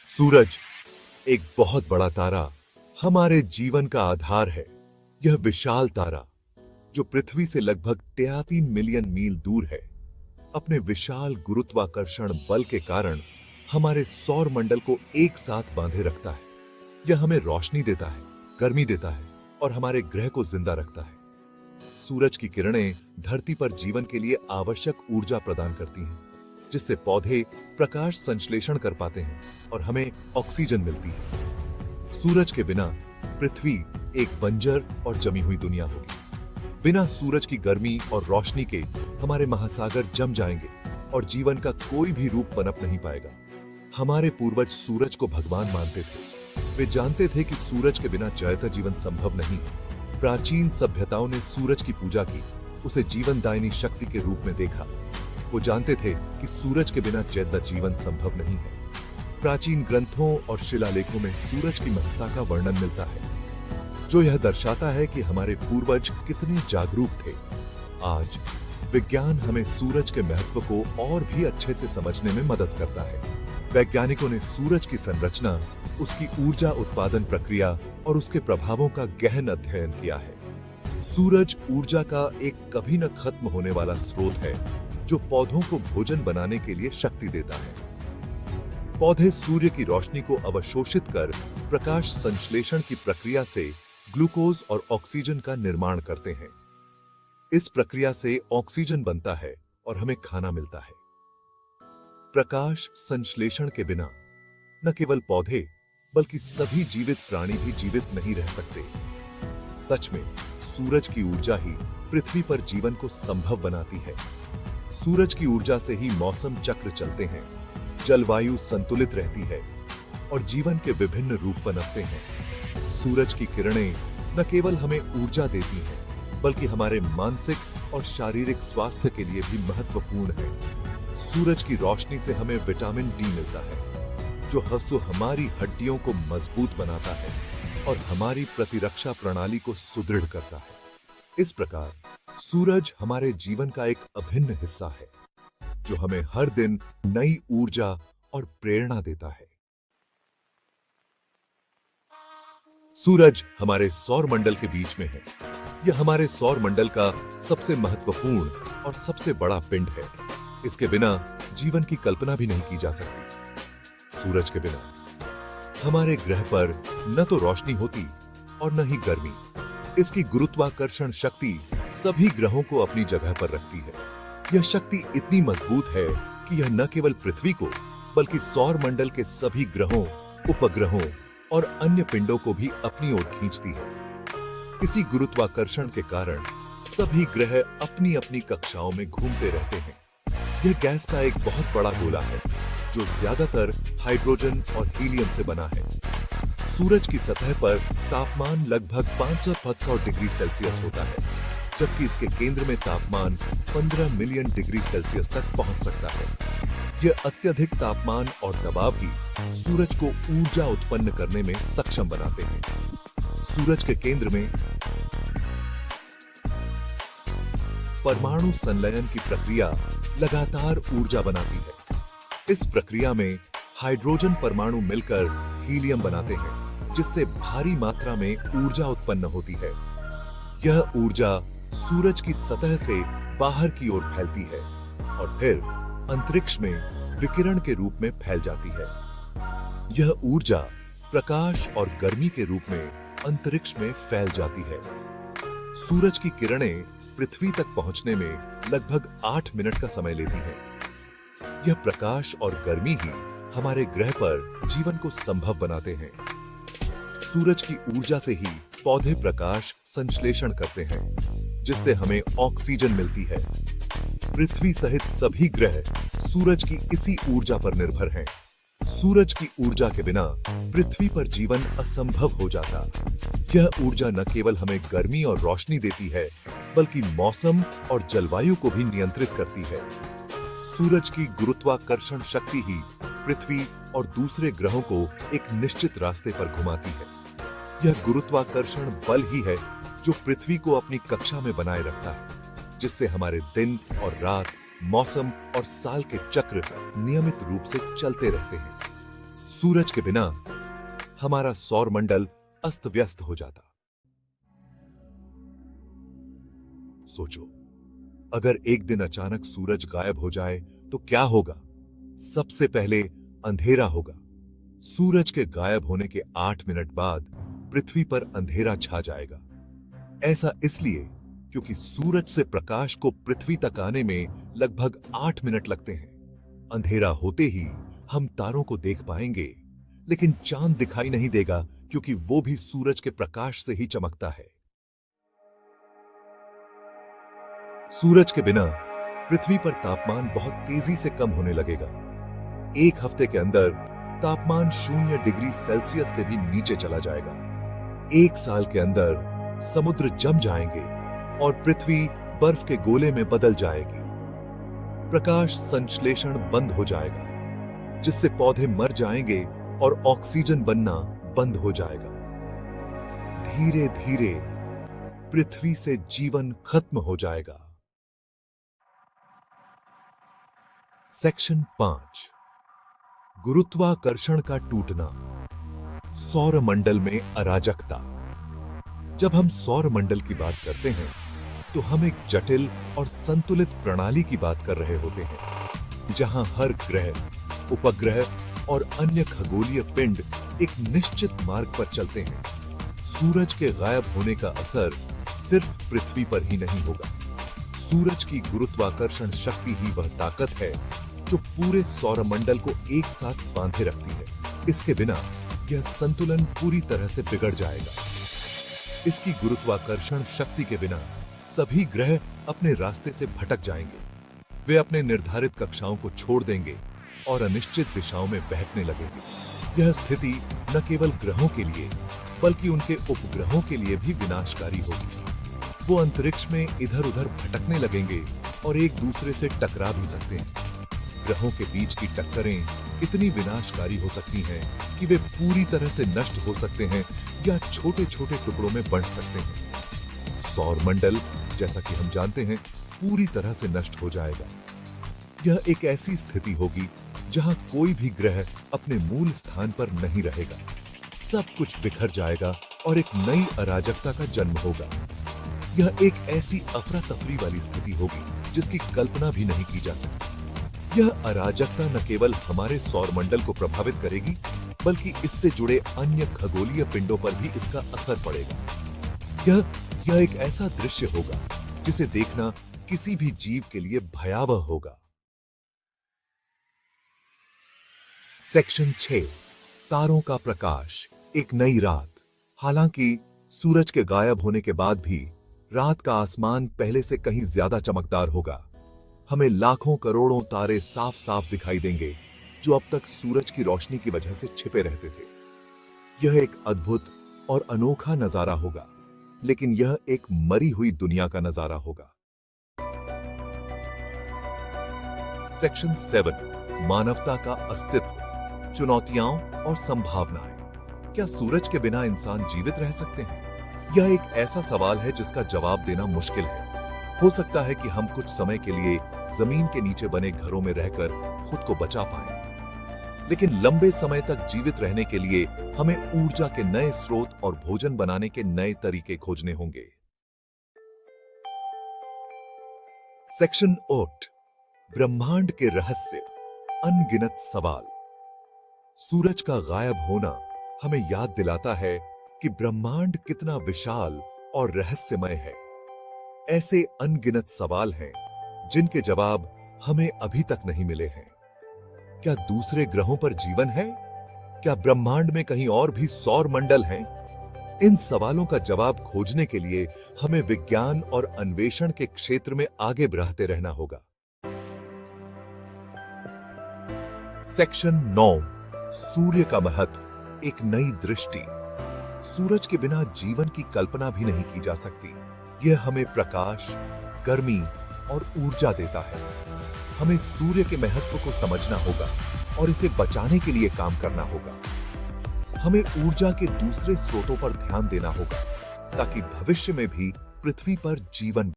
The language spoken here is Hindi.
सूरज एक बहुत बड़ा तारा हमारे जीवन का आधार है। यह विशाल तारा जो पृथ्वी से लगभग 33 मिलियन मील दूर है, अपने विशाल गुरुत्वाकर्षण बल के कारण हमारे सौर मंडल को एक साथ बांधे रखता है। यह हमें रोशनी देता है, गर्मी देता है और हमारे ग्रह को जिंदा रखता है। सूरज की किरणें धरती पर जीवन के लिए आवश्यक ऊर्जा प्रदान करती हैं, जिससे पौधे प्रकाश संश्लेषण कर पाते हैं और हमें ऑक्सीजन मिलती है। सूरज के बिना पृथ्वी एक बंजर और जमी हुई दुनिया होगी। बिना सूरज की गर्मी और रोशनी के हमारे महासागर जम जाएंगे और जीवन का कोई भी रूप पनप नहीं पाएगा। हमारे पूर्वज सूरज को भगवान मानते थे। वे जानते थे कि सूरज के बिना जयता जीवन संभव नहीं है। प्राचीन सभ्यताओं ने सूरज की पूजा की, उसे जीवनदायिनी शक्ति के रूप में देखा। वो जानते थे कि सूरज के बिना जयता जीवन संभव नहीं है। प्राचीन ग्रंथों और शिलालेखों में सूरज की महत्ता का वर्णन मिलता है, जो यह दर्शाता है कि हमारे पूर्वज कितने जागरूक थे। आज विज्ञान हमें सूरज के महत्व को और भी अच्छे से समझने में मदद करता है। वैज्ञानिकों ने सूरज की संरचना, उसकी ऊर्जा उत्पादन प्रक्रिया और उसके प्रभावों का गहन अध्ययन किया है। सूरज ऊर्जा का एक कभी न खत्म होने वाला स्रोत है, जो पौधों को भोजन बनाने के लिए शक्ति देता है। पौधे सूर्य की रोशनी को अवशोषित कर प्रकाश संश्लेषण की प्रक्रिया से ग्लूकोज और ऑक्सीजन का निर्माण करते हैं। इस प्रक्रिया से ऑक्सीजन बनता है और हमें खाना मिलता है। प्रकाश संश्लेषण के बिना न केवल पौधे बल्कि सभी जीवित प्राणी भी जीवित नहीं रह सकते। सच में सूरज की ऊर्जा ही पृथ्वी पर जीवन को संभव बनाती है। सूरज की ऊर्जा से ही मौसम चक्र चलते हैं, जलवायु संतुलित रहती है और जीवन के विभिन्न रूप पनपते हैं। सूरज की किरणें न केवल हमें ऊर्जा देती हैं, बल्कि हमारे मानसिक और शारीरिक स्वास्थ्य के लिए भी महत्वपूर्ण है। सूरज की रोशनी से हमें विटामिन डी मिलता है, जो हमारी हड्डियों को मजबूत बनाता है और हमारी प्रतिरक्षा प्रणाली को सुदृढ़ करता है। इस प्रकार सूरज हमारे जीवन का एक अभिन्न हिस्सा है, जो हमें हर दिन नई ऊर्जा और प्रेरणा देता है। सूरज हमारे सौर मंडल के बीच में है। यह हमारे सौर मंडल का सबसे महत्वपूर्ण और सबसे बड़ा पिंड है। इसके बिना जीवन की कल्पना भी नहीं की जा सकती। सूरज के बिना हमारे ग्रह पर न तो रोशनी होती और न ही गर्मी। इसकी गुरुत्वाकर्षण शक्ति सभी ग्रहों को अपनी जगह पर रखती है। यह शक्ति इतनी मजबूत है कि यह न केवल पृथ्वी को बल्कि सौर मंडल के सभी ग्रहों, उपग्रहों और अन्य पिंडों को भी अपनी ओर खींचती है। इसी गुरुत्वाकर्षण के कारण सभी ग्रह अपनी अपनी कक्षाओं में घूमते रहते हैं। यह गैस का एक बहुत बड़ा गोला है, जो ज्यादातर हाइड्रोजन और हीलियम से बना है। सूरज की सतह पर तापमान लगभग 500 डिग्री सेल्सियस होता है, जबकि इसके केंद्र में तापमान 15 मिलियन डिग्री सेल्सियस तक पहुंच सकता है। यह अत्यधिक तापमान और दबाव ही सूरज को ऊर्जा उत्पन्न करने में सक्षम बनाते हैं। सूरज के केंद्र में परमाणु संलयन की प्रक्रिया लगातार ऊर्जा बनाती है। इस प्रक्रिया में हाइड्रोजन परमाणु मिलकर हीलियम बनाते हैं, जिससे भारी मात्रा में ऊर्जा उत्पन्न होती है। यह ऊर्जा सूरज की सतह से बाहर की ओर फैलती है और फिर अंतरिक्ष में विकिरण के रूप में फैल जाती है। यह ऊर्जा प्रकाश और गर्मी के रूप में अंतरिक्ष में फैल जाती है। सूरज की किरणें पृथ्वी तक पहुंचने में लगभग 8 मिनट का समय लेती हैं। यह प्रकाश और गर्मी ही हमारे ग्रह पर जीवन को संभव बनाते हैं। सूरज की ऊर्जा से ही पौधे प्रकाश संश्लेषण करते हैं, जिससे हमें ऑक्सीजन मिलती है। पृथ्वी सहित सभी ग्रह सूरज की इसी ऊर्जा पर निर्भर हैं। सूरज की ऊर्जा के बिना पृथ्वी पर जीवन असंभव हो जाता। यह ऊर्जा न केवल हमें गर्मी और रोशनी देती है, बल्कि मौसम और जलवायु को भी नियंत्रित करती है। सूरज की गुरुत्वाकर्षण शक्ति ही पृथ्वी और दूसरे ग्रहों को एक निश्चित रास्ते पर घुमाती है। यह गुरुत्वाकर्षण बल ही है जो पृथ्वी को अपनी कक्षा में बनाए रखता है, जिससे हमारे दिन और रात, मौसम और साल के चक्र नियमित रूप से चलते रहते हैं। सूरज के बिना हमारा सौरमंडल अस्त व्यस्त हो जाता। सोचो, अगर एक दिन अचानक सूरज गायब हो जाए तो क्या होगा? सबसे पहले अंधेरा होगा। सूरज के गायब होने के 8 मिनट बाद पृथ्वी पर अंधेरा छा जाएगा। ऐसा इसलिए क्योंकि सूरज से प्रकाश को पृथ्वी तक आने में लगभग 8 मिनट लगते हैं। अंधेरा होते ही हम तारों को देख पाएंगे, लेकिन चांद दिखाई नहीं देगा क्योंकि वो भी सूरज के प्रकाश से ही चमकता है। सूरज के बिना पृथ्वी पर तापमान बहुत तेजी से कम होने लगेगा। 1 हफ्ते के अंदर तापमान 0 डिग्री सेल्सियस से भी नीचे चला जाएगा। 1 साल के अंदर समुद्र जम जाएंगे और पृथ्वी बर्फ के गोले में बदल जाएगी। प्रकाश संश्लेषण बंद हो जाएगा, जिससे पौधे मर जाएंगे और ऑक्सीजन बनना बंद हो जाएगा। धीरे धीरे पृथ्वी से जीवन खत्म हो जाएगा। सेक्शन 5, गुरुत्वाकर्षण का टूटना। सौरमंडल में अराजकता। जब हम सौरमंडल की बात करते हैं तो हम एक जटिल और संतुलित प्रणाली की बात कर रहे होते हैं, जहां हर ग्रह, उपग्रह और अन्य खगोलीय पिंड एक निश्चित मार्ग पर चलते हैं। सूरज के गायब होने का असर सिर्फ पृथ्वी पर ही नहीं होगा। सूरज की गुरुत्वाकर्षण शक्ति ही वह ताकत है जो पूरे सौरमंडल को एक साथ बांधे रखती है। इसके बिना यह संतुलन पूरी तरह से बिगड़ जाएगा। इसकी गुरुत्वाकर्षण शक्ति के बिना सभी ग्रह अपने रास्ते से भटक जाएंगे। वे अपने निर्धारित कक्षाओं को छोड़ देंगे और अनिश्चित दिशाओं में बहकने लगेंगे। यह स्थिति न केवल ग्रहों के लिए बल्कि उनके उपग्रहों के लिए भी विनाशकारी होगी। वो अंतरिक्ष में इधर उधर भटकने लगेंगे और एक दूसरे से टकरा भी सकते हैं। ग्रहों के बीच की टक्करें इतनी विनाशकारी हो सकती हैं कि वे पूरी तरह से नष्ट हो सकते हैं या छोटे छोटे टुकड़ों में बंट सकते हैं। सौरमंडल, जैसा कि हम जानते हैं, पूरी तरह से नष्ट हो जाएगा। यह एक ऐसी स्थिति होगी जहां कोई भी ग्रह अपने मूल स्थान पर नहीं रहेगा। सब कुछ बिखर जाएगा और एक नई अराजकता का जन्म होगा। यह एक ऐसी अफरा तफरी वाली स्थिति होगी जिसकी कल्पना भी नहीं की जा सकती। यह अराजकता न केवल हमारे सौरमंडल को प्रभावित करेगी, बल्कि इससे जुड़े अन्य खगोलीय पिंडों पर भी इसका असर पड़ेगा। यह एक ऐसा दृश्य होगा जिसे देखना किसी भी जीव के लिए भयावह होगा। सेक्शन 6, तारों का प्रकाश, एक नई रात। हालांकि सूरज के गायब होने के बाद भी रात का आसमान पहले से कहीं ज्यादा चमकदार होगा। हमें लाखों करोड़ों तारे साफ साफ दिखाई देंगे जो अब तक सूरज की रोशनी की वजह से छिपे रहते थे। यह एक अद्भुत और अनोखा नजारा होगा, लेकिन यह एक मरी हुई दुनिया का नजारा होगा। सेक्शन 7, मानवता का अस्तित्व, चुनौतियां और संभावनाएं। क्या सूरज के बिना इंसान जीवित रह सकते हैं? यह एक ऐसा सवाल है जिसका जवाब देना मुश्किल है। हो सकता है कि हम कुछ समय के लिए जमीन के नीचे बने घरों में रहकर खुद को बचा पाएं, लेकिन लंबे समय तक जीवित रहने के लिए हमें ऊर्जा के नए स्रोत और भोजन बनाने के नए तरीके खोजने होंगे। सेक्शन 8, ब्रह्मांड के रहस्य, अनगिनत सवाल। सूरज का गायब होना हमें याद दिलाता है कि ब्रह्मांड कितना विशाल और रहस्यमय है। ऐसे अनगिनत सवाल हैं जिनके जवाब हमें अभी तक नहीं मिले हैं। क्या दूसरे ग्रहों पर जीवन है? क्या ब्रह्मांड में कहीं और भी सौर मंडल हैं? इन सवालों का जवाब खोजने के लिए हमें विज्ञान और अन्वेषण के क्षेत्र में आगे बढ़ते रहना होगा। सेक्शन 9, सूर्य का महत्व, एक नई दृष्टि। सूरज के बिना जीवन की कल्पना भी नहीं की जा सकती। यह हमें प्रकाश, गर्मी और ऊर्जा देता है। हमें सूर्य के महत्व को समझना होगा और इसे बचाने के लिए काम करना होगा। हमें ऊर्जा के दूसरे स्रोतों पर ध्यान देना होगा ताकि भविष्य में भी पृथ्वी पर जीवन